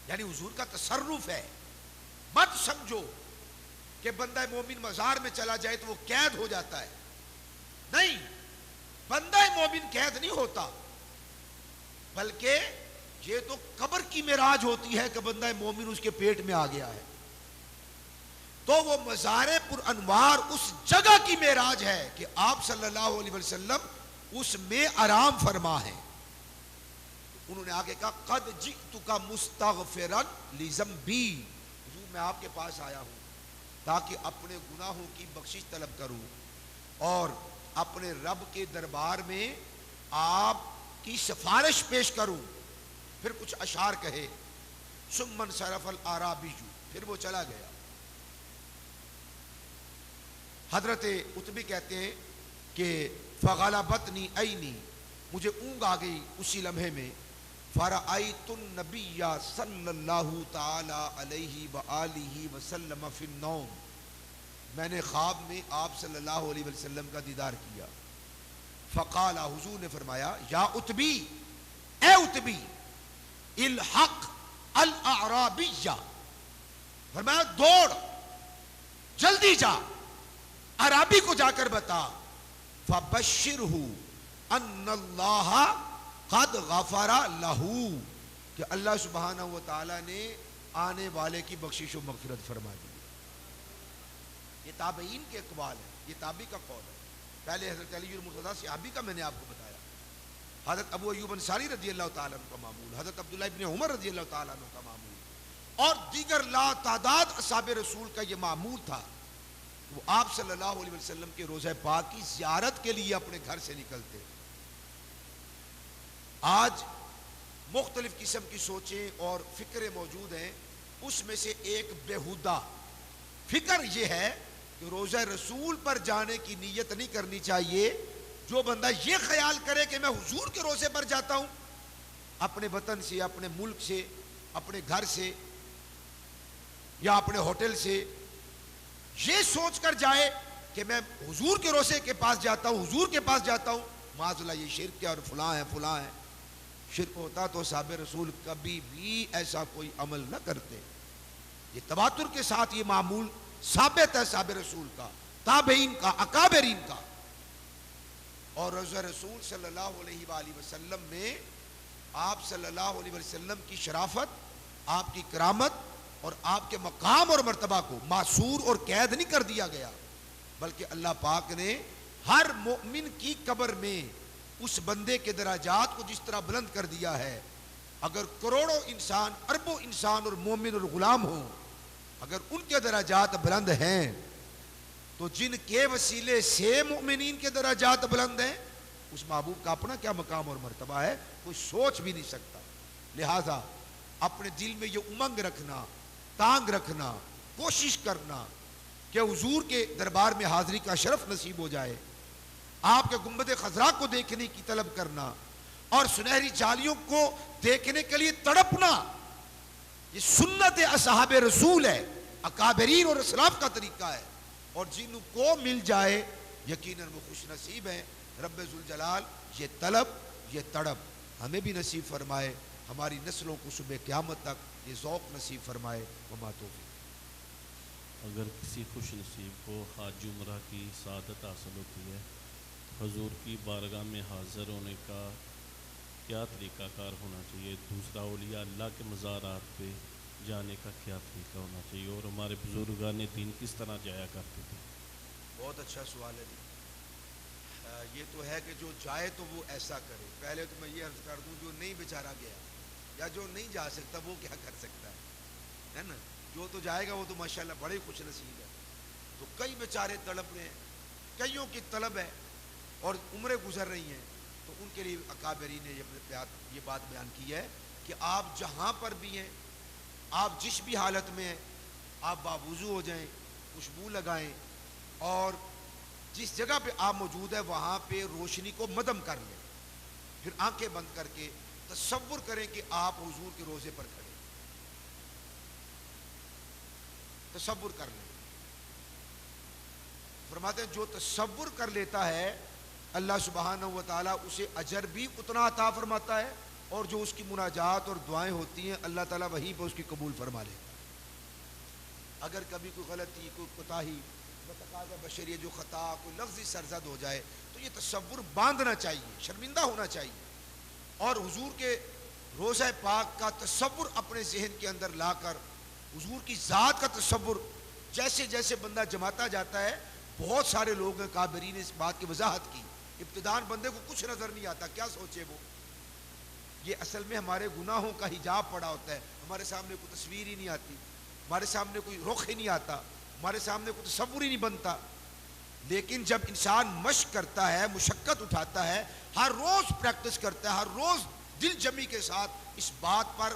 Speaker 2: یعنی حضور کا تصرف ہے۔ مت سمجھو کہ بندہ مومن مزار میں چلا جائے تو وہ قید ہو جاتا ہے، نہیں، بندہ مومن قید نہیں ہوتا، بلکہ یہ تو قبر کی معراج ہوتی ہے کہ بندہ مومن اس کے پیٹ میں آ گیا ہے، تو وہ مزار پر انوار اس جگہ کی معراج ہے کہ آپ صلی اللہ علیہ وسلم اس میں آرام فرما ہے۔ انہوں نے آگے کہا قد جئتک مستغفرا لذنبی، حضور میں آپ کے پاس آیا ہوں تاکہ اپنے گناہوں کی بخشش طلب کروں اور اپنے رب کے دربار میں آپ کی سفارش پیش کروں۔ پھر کچھ اشعار کہے، ثم انصرف الاعرابی، پھر وہ چلا گیا۔ حضرت اتبی کہتے ہیں کہ فغلبتنی عینی، مجھے اونگ آ گئی اسی لمحے میں، فرأیت النبی صلی اللہ تعالی علیہ وآلہ وسلم فی النوم، میں نے خواب میں آپ صلی اللہ علیہ وسلم کا دیدار کیا۔ فقال، حضور نے فرمایا، یا اتبی، اے اتبی، الحق الاعرابیہ، فرمایا دوڑ، جلدی جا، عرابی کو جا کر بتا، فبشرہ، ان اللہ قد غفر لہو، کہ اللہ سبحانہ و تعالیٰ نے آنے والے کی بخشش و مغفرت فرما دی۔ یہ تابعین کے اقوال ہے، یہ تابعی کا قول ہے۔ پہلے حضرت علی المرتضیٰ صحابی کا میں نے آپ کو بتایا، حضرت ابو ایوب انصاری رضی اللہ تعالیٰ عنہ کا معمول، حضرت عبداللہ ابن عمر رضی اللہ تعالیٰ عنہ کا معمول، اور دیگر لا تعداد اصحاب رسول کا یہ معمول تھا۔ وہ آپ صلی اللہ علیہ وسلم کے روضہ پاک کی زیارت کے لیے اپنے گھر سے نکلتے۔ آج مختلف قسم کی سوچیں اور فکریں موجود ہیں، اس میں سے ایک بیہودہ فکر یہ ہے کہ روضہ رسول پر جانے کی نیت نہیں کرنی چاہیے۔ جو بندہ یہ خیال کرے کہ میں حضور کے روضے پر جاتا ہوں، اپنے وطن سے، اپنے ملک سے، اپنے گھر سے یا اپنے ہوٹل سے یہ سوچ کر جائے کہ میں حضور کے روضے کے پاس جاتا ہوں، حضور کے پاس جاتا ہوں، معاذ اللہ یہ شرک ہے اور فلاں ہے فلاں ہے۔ شرک ہوتا تو صحابہ رسول کبھی بھی ایسا کوئی عمل نہ کرتے۔ یہ تواتر کے ساتھ یہ معمول ثابت ہے صحابہ رسول کا، تابعین کا، اکابرین کا۔ اور روضہ رسول صلی اللہ علیہ وآلہ وسلم میں آپ صلی اللہ علیہ وسلم کی شرافت، آپ کی کرامت اور آپ کے مقام اور مرتبہ کو معصور اور قید نہیں کر دیا گیا، بلکہ اللہ پاک نے ہر مومن کی قبر میں اس بندے کے درجات کو جس طرح بلند کر دیا ہے۔ اگر کروڑوں انسان، اربوں انسان اور مومن اور غلام ہوں، اگر ان کے درجات بلند ہیں تو جن کے وسیلے سے مومنین کے درجات بلند ہیں، اس محبوب کا اپنا کیا مقام اور مرتبہ ہے، کوئی سوچ بھی نہیں سکتا۔ لہذا اپنے دل میں یہ امنگ رکھنا، تانگ رکھنا، کوشش کرنا کہ حضور کے دربار میں حاضری کا شرف نصیب ہو جائے، آپ کے گنبد خضرا کو دیکھنے کی طلب کرنا اور سنہری جالیوں کو دیکھنے کے لیے تڑپنا، یہ سنت اصحاب رسول ہے، اکابرین اور اسلاف کا طریقہ ہے۔ اور جن کو مل جائے یقیناً وہ خوش نصیب ہیں۔ رب ذوالجلال یہ طلب، یہ تڑپ ہمیں بھی نصیب فرمائے، ہماری نسلوں کو صبح قیامت تک یہ ذوق نصیب فرمائے۔ وما توفیق۔
Speaker 3: اگر کسی خوش نصیب کو حج عمرہ کی سعادت حاصل ہوتی ہے، حضور کی بارگاہ میں حاضر ہونے کا کیا طریقہ کار ہونا چاہیے؟ دوسرا، اولیاء اللہ کے مزارات پہ جانے کا کیا طریقہ ہونا چاہیے؟ اور ہمارے بزرگان دین کس طرح جایا کرتے تھے؟
Speaker 2: بہت اچھا سوال ہے جی۔ یہ تو ہے کہ جو جائے تو وہ ایسا کرے۔ پہلے تو میں یہ عرض کر دوں، جو نہیں بیچارہ گیا یا جو نہیں جا سکتا وہ کیا کر سکتا ہے نا؟ جو تو جائے گا وہ تو ماشاءاللہ بڑے خوش نصیب ہے۔ تو کئی بیچارے تڑپ رہے ہیں، کئیوں کی طلب ہے اور عمریں گزر رہی ہیں، تو ان کے لیے اکابرین نے یہ بات بیان کی ہے کہ آپ جہاں پر بھی ہیں، آپ جس بھی حالت میں ہیں، آپ باوضو ہو جائیں، خوشبو لگائیں، اور جس جگہ پہ آپ موجود ہیں وہاں پہ روشنی کو مدم کر لیں، پھر آنکھیں بند کر کے تصور کریں کہ آپ حضور کے روضے پر کھڑے، تصور کر لیں۔ فرماتے ہیں جو تصور کر لیتا ہے اللہ سبحانہ و تعالیٰ اسے اجر بھی اتنا عطا فرماتا ہے، اور جو اس کی مناجات اور دعائیں ہوتی ہیں اللہ تعالیٰ وہیں پہ اس کی قبول فرما لیتا ہے۔ اگر کبھی کوئی غلطی، کوئی کوتاہی، بتقاضا بشریہ جو خطا، کوئی لفظی سرزد ہو جائے تو یہ تصور باندھنا چاہیے، شرمندہ ہونا چاہیے، اور حضور کے روضہ پاک کا تصور اپنے ذہن کے اندر لا کر حضور کی ذات کا تصور جیسے جیسے بندہ جماتا جاتا ہے، بہت سارے لوگ ہیں کابرین نے اس بات کی وضاحت کی، ابتداءً بندے کو کچھ نظر نہیں آتا، کیا سوچے وہ، یہ اصل میں ہمارے گناہوں کا حجاب پڑا ہوتا ہے، ہمارے سامنے کوئی تصویر ہی نہیں آتی، ہمارے سامنے کوئی رخ ہی نہیں آتا، ہمارے سامنے کوئی تصور ہی نہیں بنتا۔ لیکن جب انسان مشق کرتا ہے، مشقت اٹھاتا ہے، ہر روز پریکٹس کرتا ہے، ہر روز دل جمی کے ساتھ اس بات پر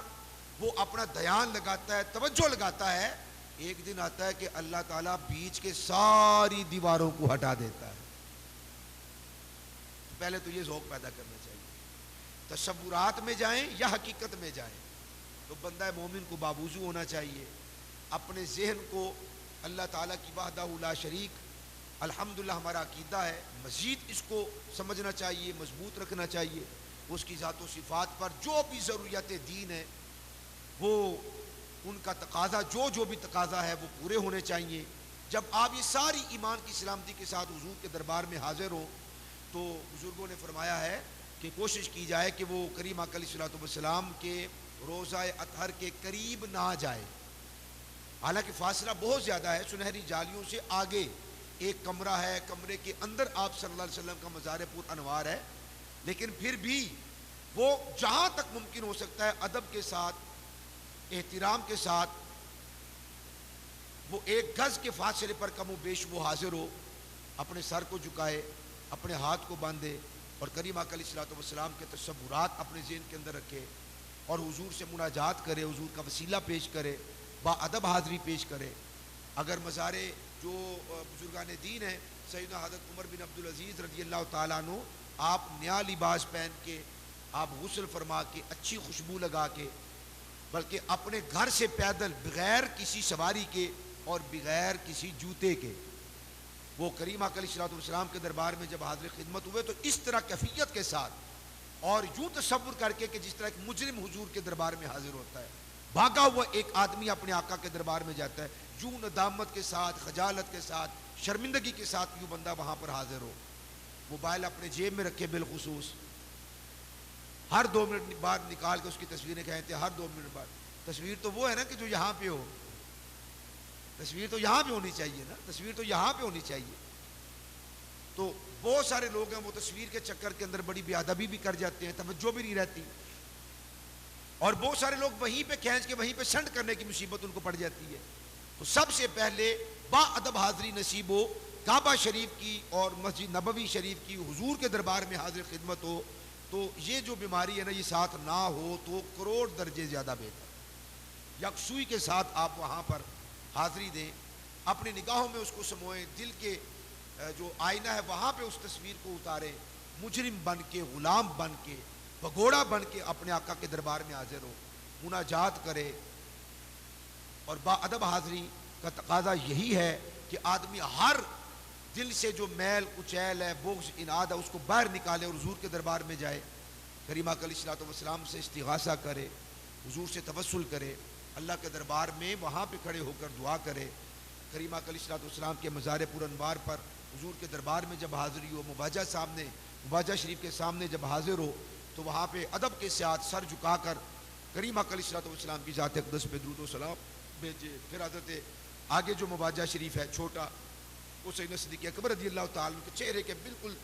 Speaker 2: وہ اپنا دھیان لگاتا ہے، توجہ لگاتا ہے، ایک دن آتا ہے کہ اللہ تعالیٰ بیچ کے ساری دیواروں کو ہٹا دیتا ہے۔ پہلے تو یہ ذوق پیدا کرنا چاہیے، تصورات میں جائیں یا حقیقت میں جائیں، تو بندہ مومن کو باوضو ہونا چاہیے، اپنے ذہن کو اللہ تعالیٰ کی وحدہ لا شریک، الحمدللہ ہمارا عقیدہ ہے، مزید اس کو سمجھنا چاہیے، مضبوط رکھنا چاہیے، اس کی ذات و صفات پر جو بھی ضروریات دین ہے وہ ان کا تقاضا، جو بھی تقاضا ہے وہ پورے ہونے چاہیے۔ جب آپ یہ ساری ایمان کی سلامتی کے ساتھ حضور کے دربار میں حاضر ہوں تو بزرگوں نے فرمایا ہے کہ کوشش کی جائے کہ وہ کریم آقا علیہ الصلوۃ والسلام کے روزہ اطہر کے قریب نہ جائے. حالانکہ فاصلہ بہت زیادہ ہے، سنہری جالیوں سے آگے ایک کمرہ ہے، کمرے کے اندر آپ صلی اللہ علیہ وسلم کا مزار پر انوار ہے، لیکن پھر بھی وہ جہاں تک ممکن ہو سکتا ہے ادب کے ساتھ، احترام کے ساتھ، وہ 1 گز کے فاصلے پر کم و بیش وہ حاضر ہو، اپنے سر کو جھکائے، اپنے ہاتھ کو باندھے اور کریم آقا علیہ الصلوۃ والسلام کے تصورات اپنے ذہن کے اندر رکھے اور حضور سے مناجات کرے، حضور کا وسیلہ پیش کرے، با ادب حاضری پیش کرے. اگر مزارے جو بزرگان دین ہیں، سیدنا حضرت عمر بن عبدالعزیز رضی اللہ تعالیٰ عنہ، آپ نیا لباس پہن کے، آپ غسل فرما کے، اچھی خوشبو لگا کے، بلکہ اپنے گھر سے پیدل بغیر کسی سواری کے اور بغیر کسی جوتے کے وہ کریم آقا علیہ الصلوۃ والسلام کے دربار میں جب حاضر خدمت ہوئے تو اس طرح کیفیت کے ساتھ اور یوں تصور کر کے کہ جس طرح ایک مجرم حضور کے دربار میں حاضر ہوتا ہے، بھاگا ہوا ایک آدمی اپنے آقا کے دربار میں جاتا ہے، یوں ندامت کے ساتھ، خجالت کے ساتھ، شرمندگی کے ساتھ یوں بندہ وہاں پر حاضر ہو، موبائل اپنے جیب میں رکھے، بالخصوص ہر 2 منٹ بعد نکال کے اس کی تصویریں کھینچتے ہیں، ہر 2 منٹ بعد. تصویر تو وہ ہے نا کہ جو یہاں پہ ہو، تصویر تو یہاں پہ ہونی چاہیے نا، تصویر تو یہاں پہ ہونی چاہیے. تو بہت سارے لوگ ہیں وہ تصویر کے چکر کے اندر بڑی بے ادبی بھی کر جاتے ہیں، توجہ بھی نہیں رہتی، اور بہت سارے لوگ وہیں پہ کھینچ کے وہیں پہ سینڈ کرنے کی مصیبت ان کو پڑ جاتی ہے. تو سب سے پہلے با ادب حاضری نصیب ہو، کعبہ شریف کی اور مسجد نبوی شریف کی حضور کے دربار میں حاضر خدمت ہو. تو یہ جو بیماری ہے نا، یہ ساتھ نہ ہو تو کروڑ درجے زیادہ بہتر. یکسوئی کے ساتھ آپ وہاں پر حاضری دیں، اپنی نگاہوں میں اس کو سموئیں، دل کے جو آئینہ ہے وہاں پہ اس تصویر کو اتاریں، مجرم بن کے، غلام بن کے، بگوڑا بن کے اپنے آقا کے دربار میں حاضر ہو، مناجات کرے. اور با ادب حاضری کا تقاضا یہی ہے کہ آدمی ہر دل سے جو میل کچیل ہے، بغض، اناد ہے، اس کو باہر نکالے اور حضور کے دربار میں جائے، کریم آقا علیہ الصلوۃ والسلام سے استغاثہ کرے، حضور سے توسل کرے، اللہ کے دربار میں وہاں پہ کھڑے ہو کر دعا کرے. کریم آقا علیہ الصلوۃ والسلام کے مزار پر انوار پر حضور کے دربار میں جب حاضری ہو، مواجہ شریف کے سامنے جب حاضر ہو تو وہاں پہ ادب کے ساتھ سر جھکا کر کریم آقا علیہ الصلوۃ والسلام کی ذات اقدس پہ درود و سلام بھیجے. پھر حضرت آگے جو مواجہ شریف ہے چھوٹا، وہ سیدنا صدیق اکبر رضی اللہ تعالیٰ کے چہرے کے بالکل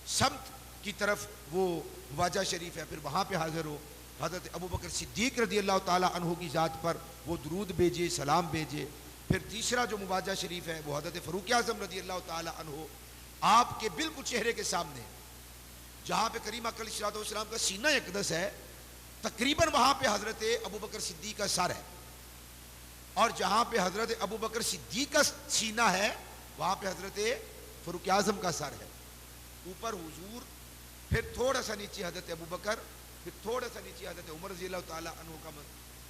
Speaker 2: سمت کی طرف وہ مواجہ شریف ہے، پھر وہاں پہ حاضر ہو. حضرت ابوبکر صدیق رضی اللہ تعالیٰ عنہ کی ذات پر وہ درود بھیجے، سلام بھیجے. پھر تیسرا جو مواجہ شریف ہے وہ حضرت فاروق اعظم رضی اللہ تعالیٰ عنہ، آپ کے بالکل چہرے کے سامنے جہاں پہ کریم آقا علیہ الصلوۃ والسلام کا سینہ اقدس ہے، تقریباً وہاں پہ حضرت ابوبکر صدیق کا سر ہے، اور جہاں پہ حضرت ابوبکر صدیق کا سینہ ہے وہاں پہ حضرت فاروق اعظم کا سر ہے. اوپر حضور، پھر تھوڑا سا نیچے حضرت ابوبکر، پھر تھوڑا سا نیچے حضرت عمر رضی اللہ تعالیٰ عنہ کا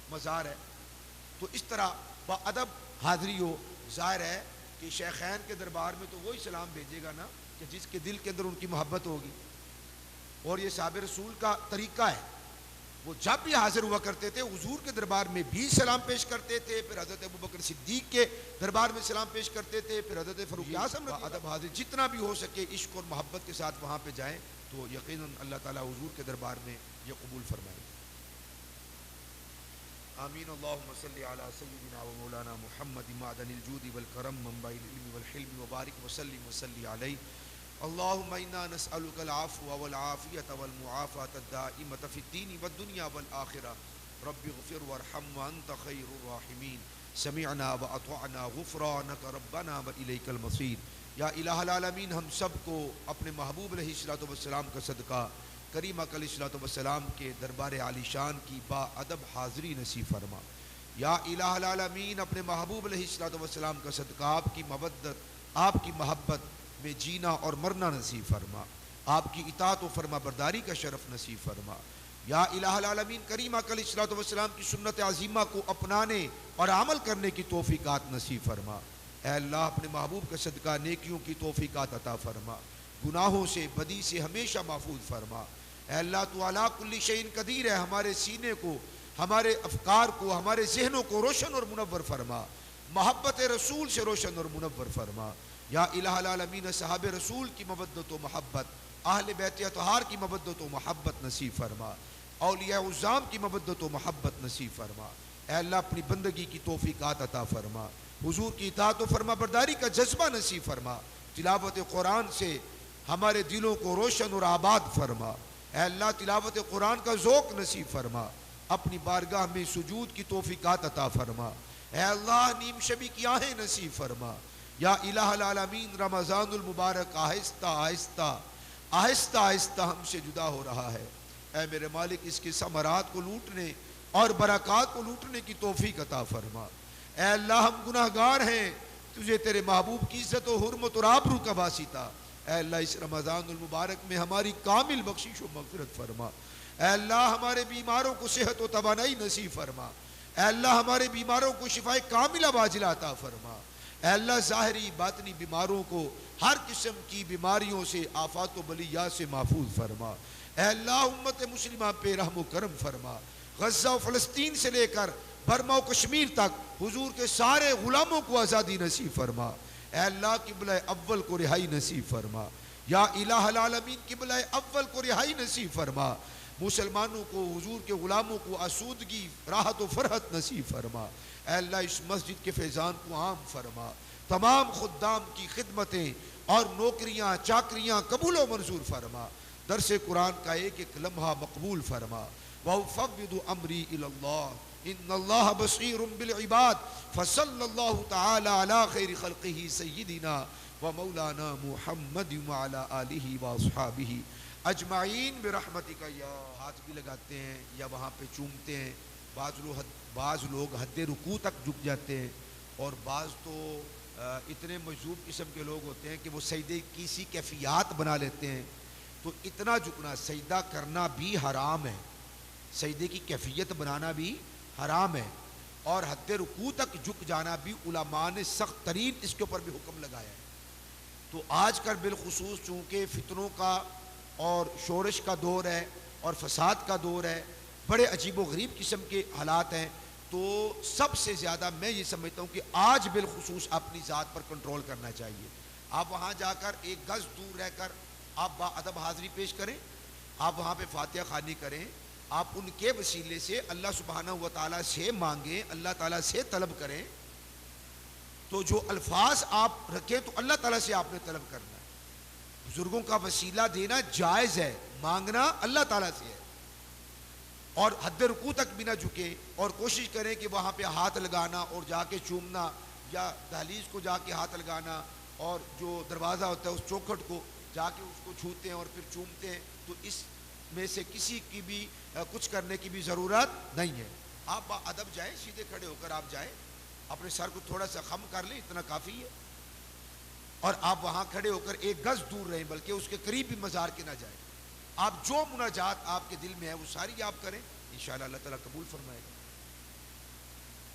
Speaker 2: مزار ہے. تو اس طرح با ادب حاضری ہو. ظاہر ہے کہ شیخین کے دربار میں تو وہی سلام بھیجے گا نا کہ جس کے دل کے اندر ان کی محبت ہوگی، اور یہ صحابہ رسول کا طریقہ ہے، وہ جب بھی حاضر ہوا کرتے تھے حضور کے دربار میں بھی سلام پیش کرتے تھے، پھر حضرت ابوبکر صدیق کے دربار میں سلام پیش کرتے تھے، پھر حضرت فاروق اعظم ادب حاضر. جتنا بھی ہو سکے عشق اور محبت کے ساتھ وہاں پہ جائیں تو یقیناً اللہ تعالیٰ حضور کے دربار میں یہ قبول فرمائے. آمین. اللہم صلی علی سیدنا و مولانا محمد معدن الجود والکرم منبع العلم والحلم وبارک وسلم وصلی علیہ. اللہم انا نسألک العفو والعافیت والمعافات الدائمۃ فی الدین والدنیا والآخرہ. رب اغفر وارحم وانت خیر الراحمین. سمعنا واطعنا غفرانک ربنا والیک المصیر. یا الہ العالمین، ہم سب کو اپنے محبوب علیہ الصلوۃ والسلام کا صدقہ کریم آقا علیہ الصلوۃ والسلام کے دربار عالی شان کی با ادب حاضری نصیب فرما. یا الہ العالمین، اپنے محبوب علیہ الصلوۃ والسلام کا صدقہ آپ کی مودت، آپ کی محبت میں جینا اور مرنا نصیب فرما. آپ کی اطاعت و فرما برداری کا شرف نصیب فرما. یا الہ العالمین، کریم آقا علیہ الصلوۃ والسلام کی سنت عظیمہ کو اپنانے اور عمل کرنے کی توفیقات نصیب فرما. اے اللہ، اپنے محبوب کا صدقہ نیکیوں کی توفیقات عطا فرما، گناہوں سے، بدی سے ہمیشہ محفوظ فرما. اے اللہ، تو علی کل شیء قدیر ہے، ہمارے سینے کو، ہمارے افکار کو، ہمارے ذہنوں کو روشن اور منور فرما، محبت رسول سے روشن اور منور فرما. یا الہ العالمین، صحاب رسول کی مودت و محبت، اہل بیت اطہار کی مودت و محبت نصیب فرما، اولیاء عظام کی مودت و محبت نصیب فرما۔ اے اللہ اپنی بندگی کی توفیقات عطا فرما، حضور کی اطاعت و فرما برداری کا جذبہ نصیب فرما، تلاوت قرآن سے ہمارے دلوں کو روشن اور آباد فرما۔ اے اللہ تلاوت قرآن کا ذوق نصیب فرما، اپنی بارگاہ میں سجود کی توفیقات عطا فرما۔ اے اللہ نیم شبی کی آہیں نصیب فرما۔ یا الہ العالمین رمضان المبارک آہستہ آہستہ آہستہ آہستہ ہم سے جدا ہو رہا ہے، اے میرے مالک اس کے ثمرات کو لوٹنے اور برکات کو لوٹنے کی توفیق عطا فرما۔ اے اللہ ہم گناہگار ہیں، تجھے تیرے محبوب کی عزت و حرمت اور آبرو کا واسطہ اے اللہ اس رمضان المبارک میں ہماری کامل بخشش و مغفرت فرما۔ اے اللہ ہمارے بیماروں کو صحت و توانائی نصیب فرما۔ اے اللہ ہمارے بیماروں کو شفائے کاملہ واجلہ عطا فرما۔ اے اللہ ظاہری باطنی بیماروں کو ہر قسم کی بیماریوں سے، آفات و بلیات سے محفوظ فرما۔ اے اللہ امت مسلمہ پہ رحم و کرم فرما۔ غزہ و فلسطین سے لے کر برما و کشمیر تک حضور کے سارے غلاموں کو آزادی نصیب فرما۔ اے اللہ قبلہ اول کو رہائی نصیب فرما۔ یا الہ العالمین قبلہ اول کو رہائی نصیب فرما۔ مسلمانوں کو، حضور کے غلاموں کو آسودگی، راحت و فرحت نصیب فرما۔ اے اللہ اس مسجد کے فیضان کو عام فرما، تمام خدام کی خدمتیں اور نوکریاں چاکریاں قبول و منظور فرما، درس قرآن کا ایک ایک لمحہ مقبول فرما۔ وَأُفَوِّضُ أَمْرِي إِلَى اللَّهِ إِنَّ اللَّهَ بَصِيرٌ بِالْعِبَادِ فَصَلَّى اللَّهُ تَعَالَى عَلَى خَيْرِ خَلْقِهِ سَيِّدِنَا وَمَوْلَانَا مُحَمَّدٍ وَعَلَى آلِهِ وَأَصْحَابِهِ اجمعین برحمتک۔ یا ہاتھ بھی لگاتے ہیں یا وہاں پہ چومتے ہیں، بعض لوگ حد رکوع تک جھک جاتے ہیں، اور بعض تو اتنے مجذوب قسم کے لوگ ہوتے ہیں کہ وہ سجدے کی سی کیفیات بنا لیتے ہیں، تو اتنا جھکنا، سجدہ کرنا بھی حرام ہے، سجدے کی کیفیت بنانا بھی حرام ہے، اور حد رکوع تک جھک جانا بھی علماء نے سخت ترین اس کے اوپر بھی حکم لگایا ہے۔ تو آج کل بالخصوص چونکہ فتنوں کا اور شورش کا دور ہے اور فساد کا دور ہے، بڑے عجیب و غریب قسم کے حالات ہیں، تو سب سے زیادہ میں یہ سمجھتا ہوں کہ آج بالخصوص اپنی ذات پر کنٹرول کرنا چاہیے۔ آپ وہاں جا کر ایک گز دور رہ کر آپ با ادب حاضری پیش کریں، آپ وہاں پہ فاتحہ خوانی کریں، آپ ان کے وسیلے سے اللہ سبحانہ و تعالیٰ سے مانگیں، اللہ تعالیٰ سے طلب کریں، تو جو الفاظ آپ رکھیں تو اللہ تعالیٰ سے آپ نے طلب کرنا ہے۔ بزرگوں کا وسیلہ دینا جائز ہے، مانگنا اللہ تعالیٰ سے ہے، اور حد رکوع تک بھی نہ جھکے، اور کوشش کریں کہ وہاں پہ ہاتھ لگانا اور جا کے چومنا، یا دہلیز کو جا کے ہاتھ لگانا، اور جو دروازہ ہوتا ہے اس چوکھٹ کو جا کے اس کو چھوتے ہیں اور پھر چومتے ہیں، تو اس میں سے کسی کی بھی کچھ کرنے کی بھی ضرورت نہیں ہے۔ آپ با ادب جائیں، سیدھے کھڑے ہو کر آپ جائیں، اپنے سر کو تھوڑا سا خم کر لیں، اتنا کافی ہے، اور آپ وہاں کھڑے ہو کر ایک گز دور رہیں، بلکہ اس کے قریب بھی مزار کے نہ جائیں۔ آپ جو مناجات آپ کے دل میں ہے وہ ساری آپ کریں، انشاءاللہ اللہ تعالیٰ قبول فرمائے گا۔